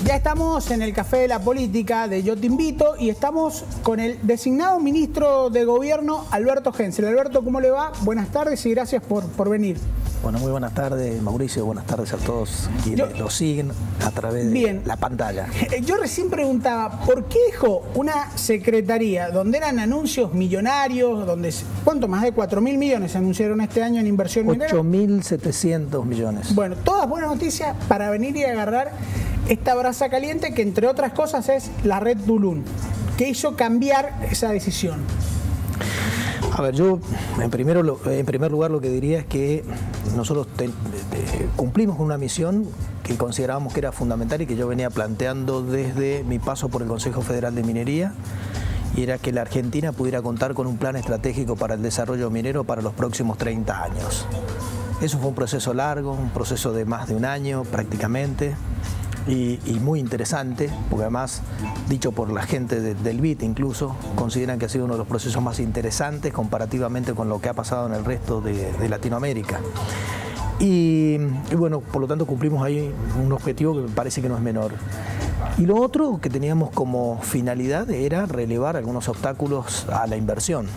Ya estamos en el Café de la Política de Yo Te Invito y estamos con el designado ministro de Gobierno, Alberto Hensel. Alberto, ¿cómo le va? Buenas tardes y gracias por venir. Bueno, muy buenas tardes, Mauricio. Buenas tardes a todos quienes lo siguen a través de la pantalla. Yo recién preguntaba, ¿por qué dejó una secretaría donde eran anuncios millonarios, donde ¿cuánto? Más de 4.000 millones se anunciaron este año en inversión minera? 8.700 millones. Bueno, todas buenas noticias para venir y agarrar esta brasa caliente que, entre otras cosas, es la red Tulum, que hizo cambiar esa decisión. A ver, yo en primer lugar lo que diría es que nosotros cumplimos con una misión que considerábamos que era fundamental y que yo venía planteando desde mi paso por el Consejo Federal de Minería, y era que la Argentina pudiera contar con un plan estratégico para el desarrollo minero para los próximos 30 años. Eso fue un proceso largo, un proceso de más de un año prácticamente, y muy interesante, porque además, dicho por la gente del BIT incluso, consideran que ha sido uno de los procesos más interesantes comparativamente con lo que ha pasado en el resto de Latinoamérica. Y bueno, por lo tanto cumplimos ahí un objetivo que me parece que no es menor. Y lo otro que teníamos como finalidad era relevar algunos obstáculos a la inversión,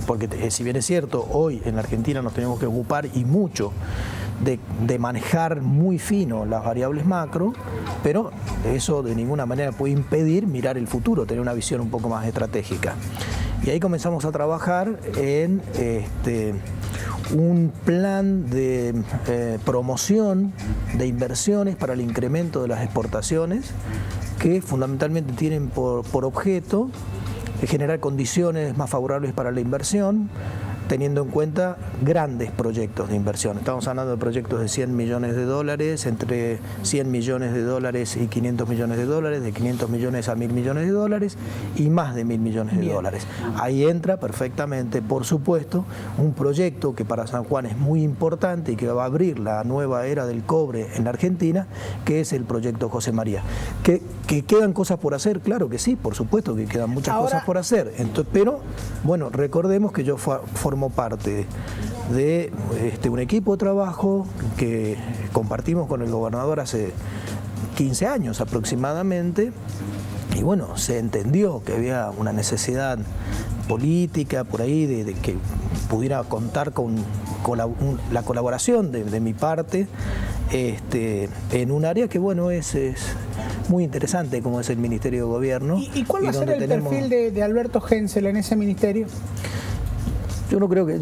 porque si bien es cierto, hoy en la Argentina nos tenemos que ocupar y mucho de manejar muy fino las variables macro, pero eso de ninguna manera puede impedir mirar el futuro, tener una visión un poco más estratégica. Y ahí comenzamos a trabajar en un plan de promoción de inversiones para el incremento de las exportaciones, que fundamentalmente tienen por objeto generar condiciones más favorables para la inversión, teniendo en cuenta grandes proyectos de inversión. Estamos hablando de proyectos de 100 millones de dólares, entre 100 millones de dólares y 500 millones de dólares, de 500 millones a 1.000 millones de dólares y más de 1.000 millones de dólares. Ahí entra perfectamente, por supuesto, un proyecto que para San Juan es muy importante y que va a abrir la nueva era del cobre en la Argentina, que es el proyecto José María. ¿Que quedan cosas por hacer? Claro que sí, por supuesto que quedan muchas cosas por hacer. Entonces, pero, bueno, recordemos que yo formo parte de un equipo de trabajo que compartimos con el gobernador hace 15 años aproximadamente, y bueno, se entendió que había una necesidad política por ahí de que pudiera contar con la colaboración de mi parte en un área que bueno es muy interesante como es el Ministerio de Gobierno. ¿Y cuál va a ser el perfil de Alberto Hensel en ese ministerio? Yo no creo que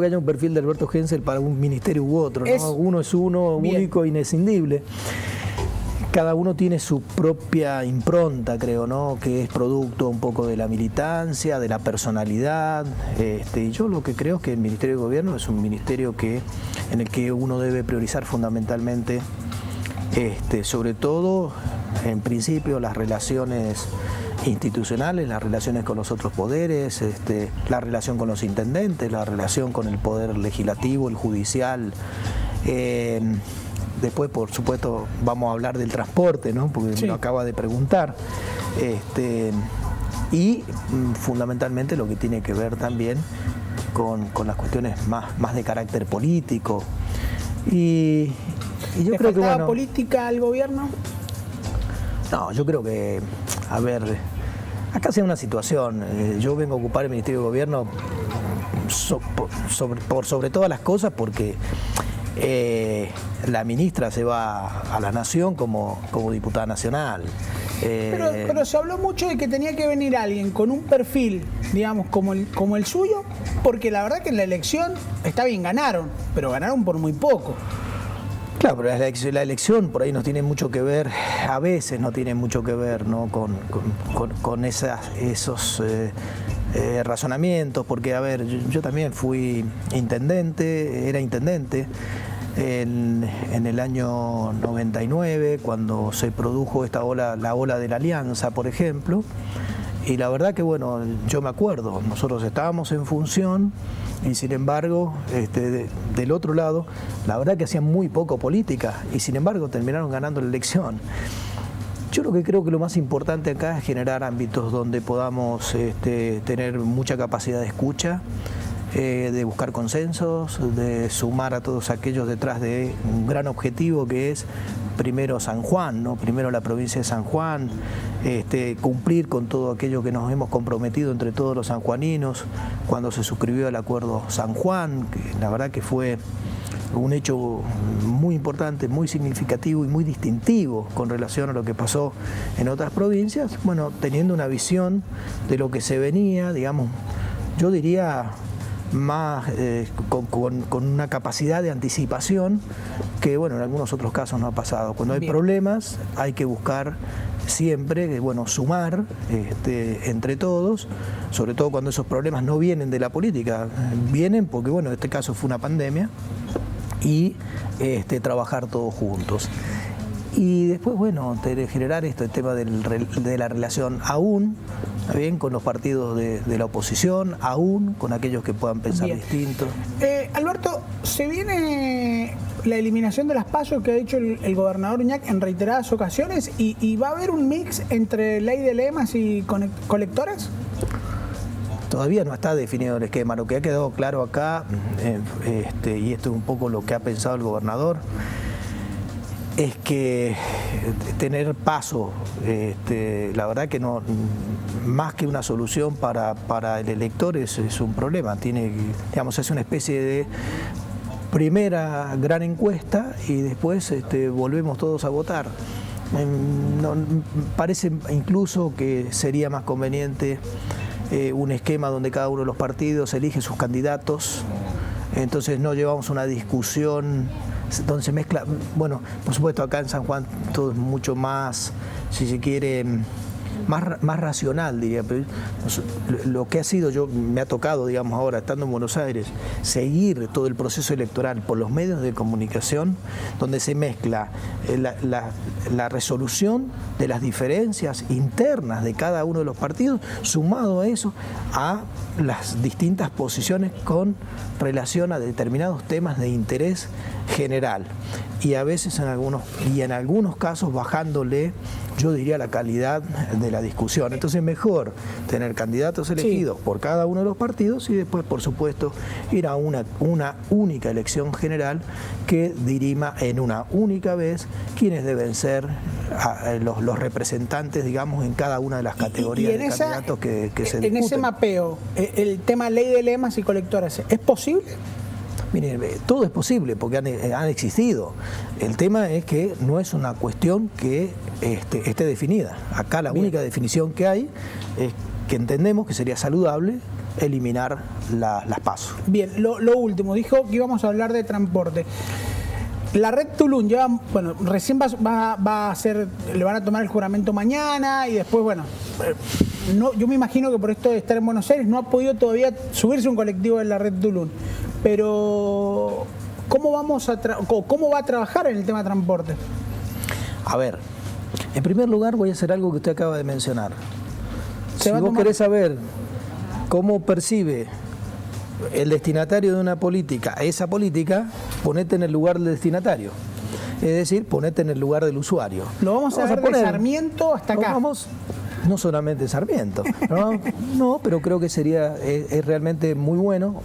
haya un perfil de Alberto Hensel para un ministerio u otro, ¿no? Uno es uno, único, inescindible. Cada uno tiene su propia impronta, creo, ¿no? Que es producto un poco de la militancia, de la personalidad. Y yo lo que creo es que el Ministerio de Gobierno es un ministerio en el que uno debe priorizar fundamentalmente, sobre todo, en principio, las relaciones institucionales, las relaciones con los otros poderes, la relación con los intendentes, la relación con el poder legislativo, el judicial. Después, por supuesto, vamos a hablar del transporte, ¿no? Porque me lo acaba de preguntar. Y fundamentalmente lo que tiene que ver también con las cuestiones más de carácter político. Y yo creo que bueno, política al gobierno? No, yo creo que, a ver, acá sea una situación, yo vengo a ocupar el Ministerio de Gobierno por sobre todas las cosas porque la ministra se va a la Nación como diputada nacional. Pero se habló mucho de que tenía que venir alguien con un perfil, digamos, como el suyo, porque la verdad que en la elección, está bien, ganaron, pero ganaron por muy poco. Claro, pero la elección por ahí no tiene mucho que ver, a veces no tiene mucho que ver, ¿no? con esos razonamientos, porque a ver, yo también fui era intendente en el año 99, cuando se produjo la ola de la Alianza, por ejemplo. Y la verdad que bueno, yo me acuerdo, nosotros estábamos en función y sin embargo, del otro lado, la verdad que hacían muy poco política y sin embargo terminaron ganando la elección. Yo creo que lo más importante acá es generar ámbitos donde podamos tener mucha capacidad de escucha, de buscar consensos, de sumar a todos aquellos detrás de un gran objetivo que es primero San Juan, ¿no? Primero la provincia de San Juan, cumplir con todo aquello que nos hemos comprometido entre todos los sanjuaninos cuando se suscribió el acuerdo San Juan, que la verdad que fue un hecho muy importante, muy significativo y muy distintivo con relación a lo que pasó en otras provincias, bueno, teniendo una visión de lo que se venía, digamos, yo diría más con una capacidad de anticipación que, bueno, en algunos otros casos no ha pasado. Cuando hay problemas hay que buscar siempre, bueno, sumar entre todos, sobre todo cuando esos problemas no vienen de la política, vienen porque, bueno, en este caso fue una pandemia, y trabajar todos juntos. Y después, bueno, generar el tema de la relación aún, bien, con los partidos de la oposición, aún con aquellos que puedan pensar distinto. Alberto, se viene la eliminación de las PASO que ha dicho el gobernador Uñac en reiteradas ocasiones, y va a haber un mix entre ley de lemas y colectores. Todavía no está definido el esquema. Lo que ha quedado claro acá, y esto es un poco lo que ha pensado el gobernador, es que tener paso, la verdad que no, más que una solución para el elector es un problema. Digamos, es una especie de primera gran encuesta y después volvemos todos a votar. Parece incluso que sería más conveniente un esquema donde cada uno de los partidos elige sus candidatos, entonces no llevamos una discusión donde se mezcla, bueno, por supuesto acá en San Juan todo es mucho más, si se quiere, más racional, diría, pero lo que ha sido, me ha tocado, digamos, ahora estando en Buenos Aires, seguir todo el proceso electoral por los medios de comunicación, donde se mezcla la resolución de las diferencias internas de cada uno de los partidos, sumado a eso, a las distintas posiciones con relación a determinados temas de interés general, y a veces en algunos casos bajándole, yo diría, la calidad de la discusión. Entonces mejor tener candidatos elegidos por cada uno de los partidos y después, por supuesto, ir a una única elección general que dirima en una única vez quiénes deben ser los representantes, digamos, en cada una de las categorías de candidatos que se discuten. En ese mapeo, el tema ley de lemas y colectores, ¿es posible? Miren, todo es posible porque han existido. El tema es que no es una cuestión que esté definida. Acá la única definición que hay es que entendemos que sería saludable eliminar las PASO. Bien, lo último, dijo que íbamos a hablar de transporte. La red Tulum lleva, bueno, recién va a hacer, le van a tomar el juramento mañana y después, bueno, yo me imagino que por esto de estar en Buenos Aires no ha podido todavía subirse un colectivo de la red Tulum. Pero, ¿cómo va a trabajar en el tema de transporte? A ver, en primer lugar voy a hacer algo que usted acaba de mencionar. Si vos querés saber cómo percibe el destinatario de una política esa política, ponete en el lugar del destinatario. Es decir, ponete en el lugar del usuario. Lo vamos a ver de Sarmiento hasta acá. No solamente Sarmiento, no, pero creo que es realmente muy bueno.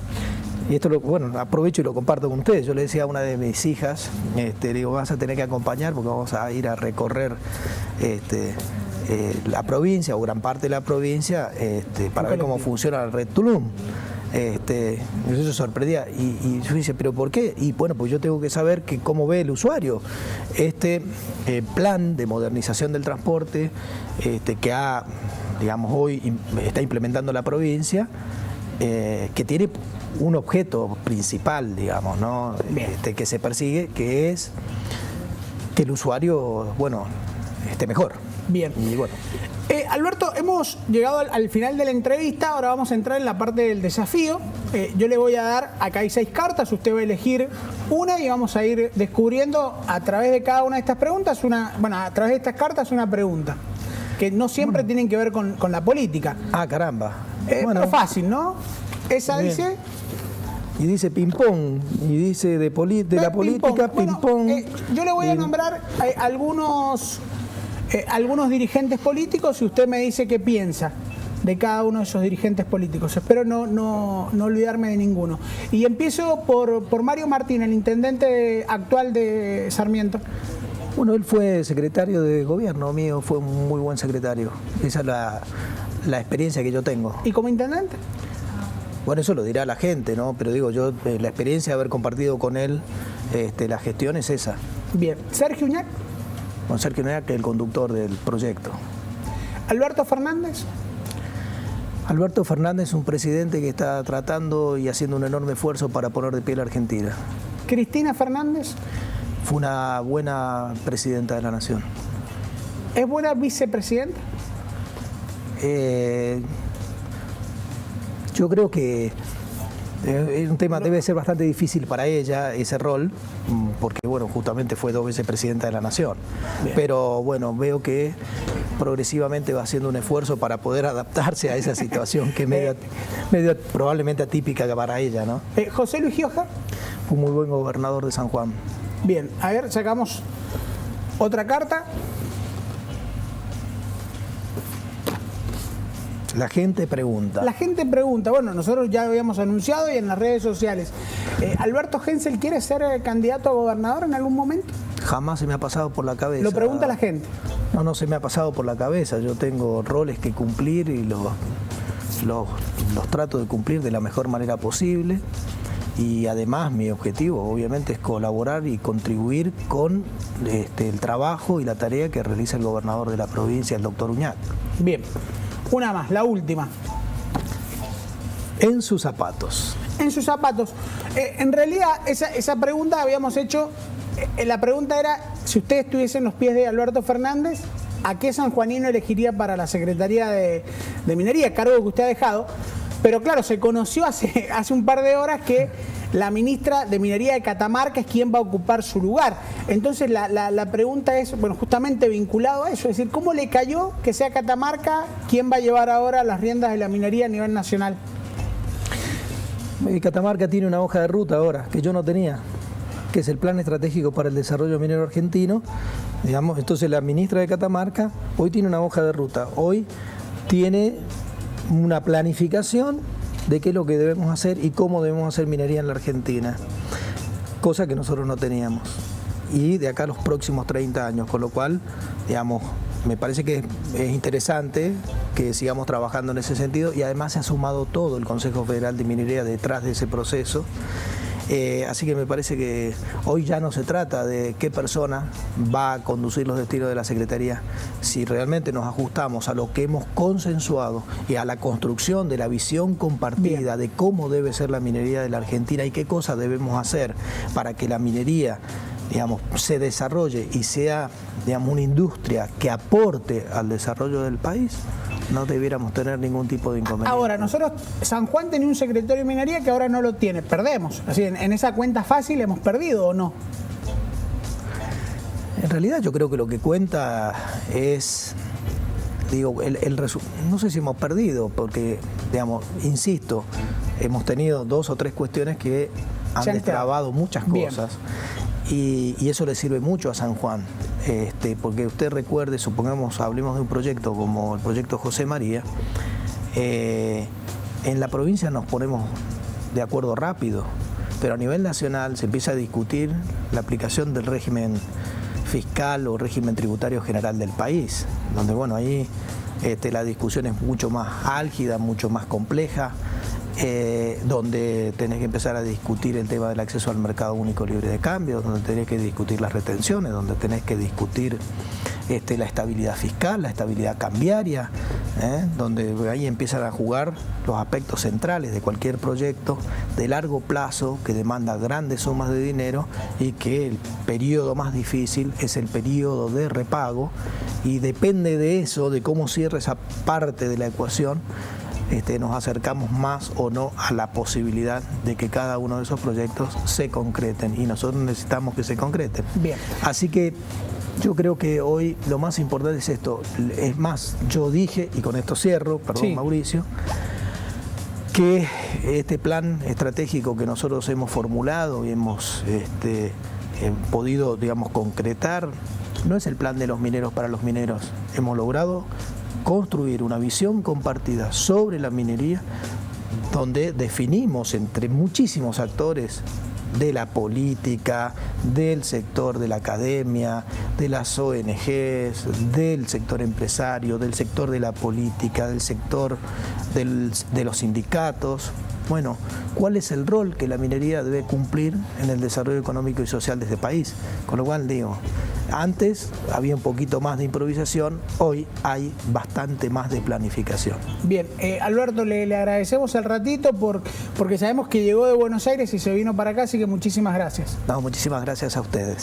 Y esto bueno, aprovecho y lo comparto con ustedes. Yo le decía a una de mis hijas, le digo, vas a tener que acompañar porque vamos a ir a recorrer la provincia o gran parte de la provincia para ver cómo funciona la red Tulum. Yo se sorprendía y yo decía, ¿pero por qué? Y bueno, pues yo tengo que saber cómo ve el usuario este plan de modernización del transporte que digamos, hoy está implementando la provincia, que tiene un objeto principal, digamos, ¿no? Que se persigue, que es que el usuario, bueno, esté mejor. Bien. Y bueno. Alberto, hemos llegado al final de la entrevista, ahora vamos a entrar en la parte del desafío. Yo le voy a dar, acá hay 6 cartas, usted va a elegir una y vamos a ir descubriendo a través de cada una de estas preguntas, a través de estas cartas una pregunta, que no siempre tienen que ver con la política. Ah, caramba. Pero fácil, ¿no? Esa bien. Dice... Y dice ping-pong, y dice de la política, ping-pong. Yo le voy a nombrar algunos dirigentes políticos y usted me dice qué piensa de cada uno de esos dirigentes políticos. Espero no olvidarme de ninguno. Y empiezo por Mario Martín, el intendente actual de Sarmiento. Bueno, él fue secretario de gobierno mío, fue un muy buen secretario. Esa es la experiencia que yo tengo. ¿Y como intendente? Bueno, eso lo dirá la gente, ¿no? Pero digo, yo la experiencia de haber compartido con él la gestión es esa. Bien. ¿Sergio Uñac? Con Sergio Uñac, que es el conductor del proyecto. ¿Alberto Fernández? Alberto Fernández es un presidente que está tratando y haciendo un enorme esfuerzo para poner de pie a la Argentina. ¿Cristina Fernández? Fue una buena presidenta de la Nación. ¿Es buena vicepresidenta? Yo creo que es un tema, debe ser bastante difícil para ella ese rol, porque bueno, justamente fue 2 veces presidenta de la Nación. Bien. Pero bueno, veo que progresivamente va haciendo un esfuerzo para poder adaptarse a esa situación que es medio probablemente atípica para ella, ¿no? ¿José Luis Gioja? Fue un muy buen gobernador de San Juan. Bien, a ver, sacamos otra carta. La gente pregunta. La gente pregunta. Bueno, nosotros ya lo habíamos anunciado y en las redes sociales. ¿Alberto Hensel quiere ser candidato a gobernador en algún momento? Jamás se me ha pasado por la cabeza. Lo pregunta la gente. No se me ha pasado por la cabeza. Yo tengo roles que cumplir y los trato de cumplir de la mejor manera posible. Y además mi objetivo obviamente es colaborar y contribuir con el trabajo y la tarea que realiza el gobernador de la provincia, el doctor Uñac. Bien. Una más, la última. En sus zapatos. En sus zapatos. En realidad, esa pregunta habíamos hecho, la pregunta era, si usted estuviese en los pies de Alberto Fernández, ¿a qué sanjuanino elegiría para la Secretaría de Minería, cargo que usted ha dejado? Pero claro, se conoció hace un par de horas que la ministra de Minería de Catamarca es quien va a ocupar su lugar. Entonces la pregunta es, bueno, justamente vinculado a eso, es decir, ¿cómo le cayó que sea Catamarca quien va a llevar ahora las riendas de la minería a nivel nacional? Catamarca tiene una hoja de ruta ahora, que yo no tenía, que es el Plan Estratégico para el Desarrollo Minero Argentino. Digamos, entonces la ministra de Catamarca hoy tiene una hoja de ruta, hoy tiene una planificación de qué es lo que debemos hacer y cómo debemos hacer minería en la Argentina, cosa que nosotros no teníamos, y de acá a los próximos 30 años, con lo cual, digamos, me parece que es interesante que sigamos trabajando en ese sentido, y además se ha sumado todo el Consejo Federal de Minería detrás de ese proceso. Así que me parece que hoy ya no se trata de qué persona va a conducir los destinos de la Secretaría. Si realmente nos ajustamos a lo que hemos consensuado y a la construcción de la visión compartida de cómo debe ser la minería de la Argentina y qué cosas debemos hacer para que la minería, digamos, se desarrolle y sea, digamos, una industria que aporte al desarrollo del país, no debiéramos tener ningún tipo de inconveniente. Ahora, nosotros, San Juan tenía un secretario de minería que ahora no lo tiene, perdemos. Así, en esa cuenta fácil hemos perdido, ¿o no? En realidad yo creo que lo que cuenta es, digo, no sé si hemos perdido, porque, digamos, insisto, hemos tenido 2 o 3 cuestiones que han destrabado muchas cosas. Y eso le sirve mucho a San Juan, porque usted recuerde, supongamos, hablemos de un proyecto como el proyecto José María, en la provincia nos ponemos de acuerdo rápido, pero a nivel nacional se empieza a discutir la aplicación del régimen fiscal o régimen tributario general del país, donde bueno, ahí la discusión es mucho más álgida, mucho más compleja, donde tenés que empezar a discutir el tema del acceso al mercado único libre de cambio, donde tenés que discutir las retenciones, donde tenés que discutir la estabilidad fiscal, la estabilidad cambiaria, donde ahí empiezan a jugar los aspectos centrales de cualquier proyecto de largo plazo que demanda grandes sumas de dinero y que el periodo más difícil es el periodo de repago, y depende de eso, de cómo cierre esa parte de la ecuación, nos acercamos más o no a la posibilidad de que cada uno de esos proyectos se concreten, y nosotros necesitamos que se concreten. Bien. Así que yo creo que hoy lo más importante es esto. Es más, yo dije, y con esto cierro, perdón, sí, Mauricio, que este plan estratégico que nosotros hemos formulado y hemos podido, digamos, concretar, no es el plan de los mineros para los mineros. Hemos logrado construir una visión compartida sobre la minería, donde definimos entre muchísimos actores de la política, del sector de la academia, de las ONGs, del sector empresario, del sector de la política, del sector de los sindicatos. Bueno, ¿cuál es el rol que la minería debe cumplir en el desarrollo económico y social de este país? Con lo cual digo, antes había un poquito más de improvisación, hoy hay bastante más de planificación. Bien, Alberto, le agradecemos el ratito porque sabemos que llegó de Buenos Aires y se vino para acá, así que muchísimas gracias. No, muchísimas gracias a ustedes.